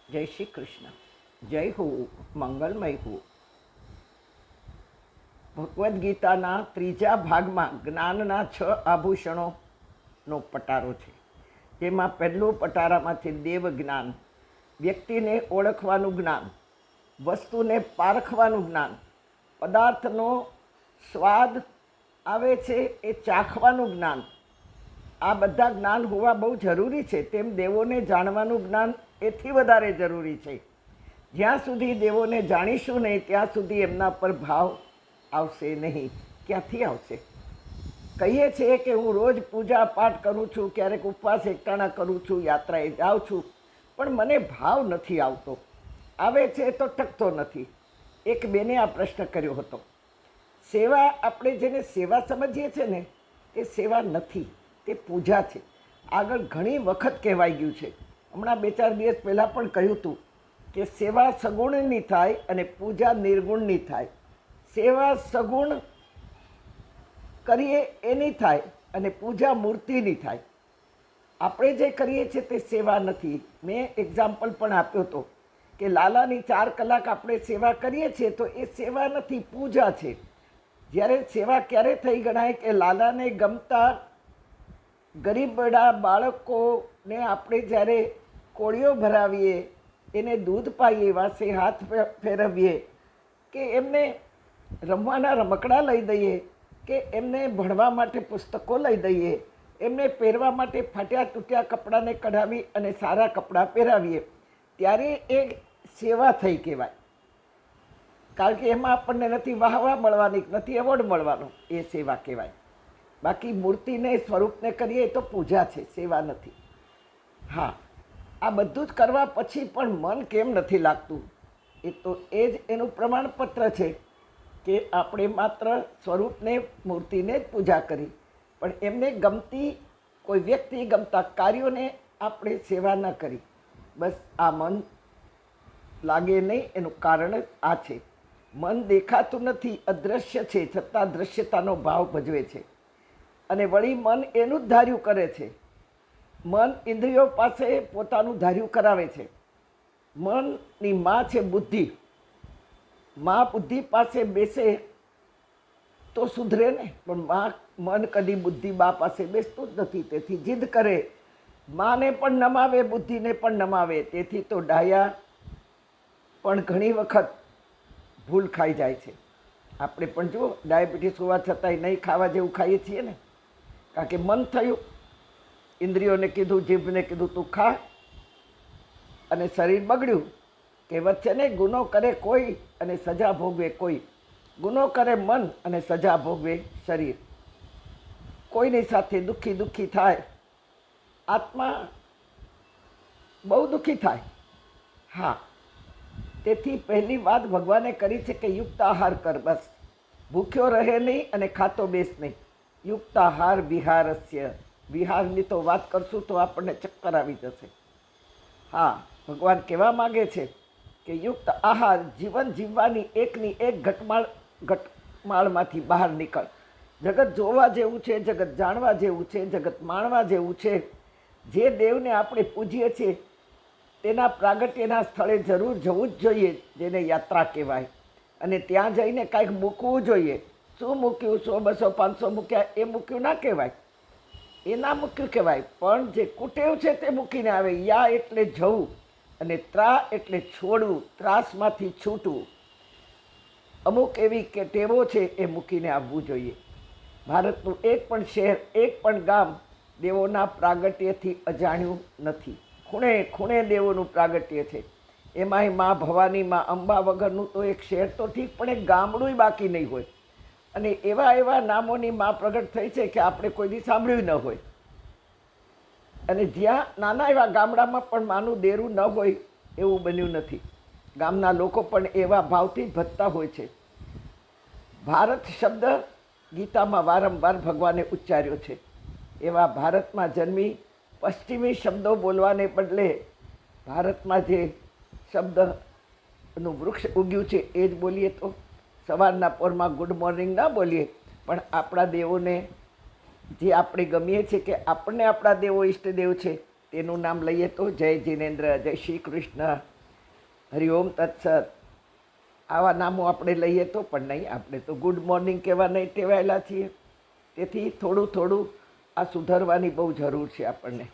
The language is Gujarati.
જય શ્રી કૃષ્ણ. જય હો, મંગલમય હો. ભગવદ્ ગીતાના ત્રીજા ભાગમાં જ્ઞાનના 6 આભૂષણોનો પટારો છે. જેમાં પહેલું પટારામાંથી દેવ જ્ઞાન, વ્યક્તિને ઓળખવાનું જ્ઞાન, વસ્તુને પારખવાનું જ્ઞાન, પદાર્થનો સ્વાદ આવે છે એ ચાખવાનું જ્ઞાન. આ બધા જ્ઞાન હોવા બહુ જરૂરી છે. તેમ દેવોને જાણવાનું જ્ઞાન એથી વધારે જરૂરી છે. જ્યાં સુધી દેવોને જાણીશું નહીં ત્યાં સુધી એમના પર ભાવ આવશે નહીં. ક્યાંથી આવશે? કહીએ છીએ કે હું રોજ પૂજા પાઠ કરું છું, ક્યારેક ઉપવાસ એકટાણા કરું છું, યાત્રાએ જાઉં છું, પણ મને ભાવ નથી આવતો. આવે છે તો ટકતો નથી. એક બેને આ પ્રશ્ન કર્યો હતો. સેવા, આપણે જેને સેવા સમજીએ છીએ ને એ સેવા નથી, તે પૂજા છે. આગળ ઘણી વખત કહેવાઈ ગયું છે. હમણાં 2-4 દિવસ પહેલાં પણ કહ્યું હતું કે સેવા સગુણની થાય અને પૂજા નિર્ગુણની થાય. સેવા સગુણ કરીએ એની થાય અને પૂજા મૂર્તિની થાય. આપણે જે કરીએ છીએ તે સેવા નથી. મેં એક્ઝામ્પલ પણ આપ્યો હતો કે લાલાની 4 કલાક આપણે સેવા કરીએ છીએ તો એ સેવા નથી, પૂજા છે. જ્યારે સેવા ક્યારે થઈ ગણાય કે લાલાને ગમતા ગરીબડા બાળકોને આપણે જ્યારે કોળીઓ ભરાવીએ, એને દૂધ પાઈએ, વાસે હાથ ફેરવીએ, કે એમને રમવાના રમકડા લઈ દઈએ, કે એમને ભણવા માટે પુસ્તકો લઈ દઈએ, એમને પહેરવા માટે ફાટ્યા તૂટ્યા કપડાને કઢાવી અને સારા કપડાં પહેરાવીએ, ત્યારે એ સેવા થઈ કહેવાય. કારણ કે એમાં આપણને નથી વાહવા મળવાની, નથી એવોર્ડ મળવાનો, એ સેવા કહેવાય. બાકી મૂર્તિને સ્વરૂપને કરીએ તો પૂજા છે, સેવા નથી. હા, આ બધું જ કરવા પછી પણ મન કેમ નથી લાગતું? એ તો એ જ એનું પ્રમાણપત્ર છે કે આપણે માત્ર સ્વરૂપને, મૂર્તિને જ પૂજા કરી, પણ એમને ગમતી કોઈ વ્યક્તિ, ગમતા કાર્યોને આપણે સેવા ન કરી. બસ આ મન લાગે નહીં એનું કારણ જ આ છે. મન દેખાતું નથી, અદૃશ્ય છે, છતાં દૃશ્યતાનો ભાવ ભજવે છે. અને વળી મન એનું જ ધાર્યું કરે છે. મન ઇન્દ્રિયો પાસે પોતાનું ધાર્યું કરાવે છે. મનની માં છે બુદ્ધિ. માં બુદ્ધિ પાસે બેસે તો સુધરે ને, પણ મન કદી બુદ્ધિ બા પાસે બેસતું જ નથી. તેથી જીદ કરે, માને પણ નમાવે, બુદ્ધિને પણ નમાવે. તેથી તો ડાયા પણ ઘણી વખત ભૂલ ખાઈ જાય છે. આપણે પણ જુઓ, ડાયાબિટીસ હોવા છતાંય નહીં ખાવા જેવું ખાઈએ છીએ ને, કારણ કે મન થયું, ઇન્દ્રિયોને કીધું, જીભને કીધું તું ખા, અને શરીર બગડ્યું. કહેવત છે ને, ગુનો કરે કોઈ અને સજા ભોગવે કોઈ. ગુનો કરે મન અને સજા ભોગવે શરીર. કોઈની સાથે દુઃખી થાય, આત્મા બહુ દુઃખી થાય. હા, તેથી પહેલી વાત ભગવાને કરી છે કે યુક્ત આહાર કર. બસ ભૂખ્યો રહે નહીં અને ખાતો બેસ નહીં. યુક્ત આહાર વિહારસ્ય. વિહારની તો વાત કરશું તો આપણને ચક્કર આવી જશે. હા, ભગવાન કહેવા માગે છે કે યુક્ત આહાર, જીવન જીવવાની એકની એક ઘટમાળમાંથી બહાર નીકળ. જગત જોવા જેવું છે, જગત જાણવા જેવું છે, જગત માણવા જેવું છે. જે દેવને આપણે પૂજીએ છીએ તેના પ્રાગટ્યના સ્થળે જરૂર જવું જ જોઈએ, જેને યાત્રા કહેવાય. અને ત્યાં જઈને કાંઈક મૂકવું જોઈએ. શું મૂક્યું? 100, 200, 500 મૂક્યા, એ મૂક્યું ના કહેવાય, એ ના મૂક્યું કહેવાય. પણ જે કુટેવ છે તે મૂકીને આવે. યા એટલે જવું અને ત્રા એટલે છોડવું, ત્રાસમાંથી છૂટવું. અમુક એવી કે ટેવો છે એ મૂકીને આવવું જોઈએ. ભારતનું એક પણ શહેર, એક પણ ગામ દેવોના પ્રાગટ્યથી અજાણ્યું નથી. ખૂણે ખૂણે દેવોનું પ્રાગટ્ય છે. એમાંય મા ભવાની, મા અંબા વગરનું તો એક શહેર તો ઠીક, પણ એક ગામડું બાકી નહીં હોય. અને એવા એવા નામોની મા પ્રગટ થઈ છે કે આપણે કોઈ દી સાંભળ્યું ન હોય. અને જ્યાં નાના એવા ગામડામાં પણ માનું દેરું ન હોય એવું બન્યું નથી. ગામના લોકો પણ એવા ભાવથી જ ભજતા હોય છે. ભારત શબ્દ ગીતામાં વારંવાર ભગવાને ઉચ્ચાર્યો છે. એવા ભારતમાં જન્મી પશ્ચિમી શબ્દો બોલવાને બદલે ભારતમાં જે શબ્દનું વૃક્ષ ઉગ્યું છે એ જ બોલીએ તો. સવારના પોરમાં ગુડ મોર્નિંગ ના બોલીએ, પણ આપણા દેવોને જે આપણે ગમીએ છીએ, કે આપણને આપણા દેવો ઈષ્ટદેવ છે, તેનું નામ લઈએ તો જય જિનેન્દ્ર, જય શ્રી કૃષ્ણ, હરિઓમ તત્સત. આવા નામો આપણે લઈએ તો પણ નહીં, આપણે તો ગુડ મોર્નિંગ કહેવા નહીં ટેવાયેલા છીએ. તેથી થોડું થોડું આ સુધારવાની બહુ જરૂર છે આપણને.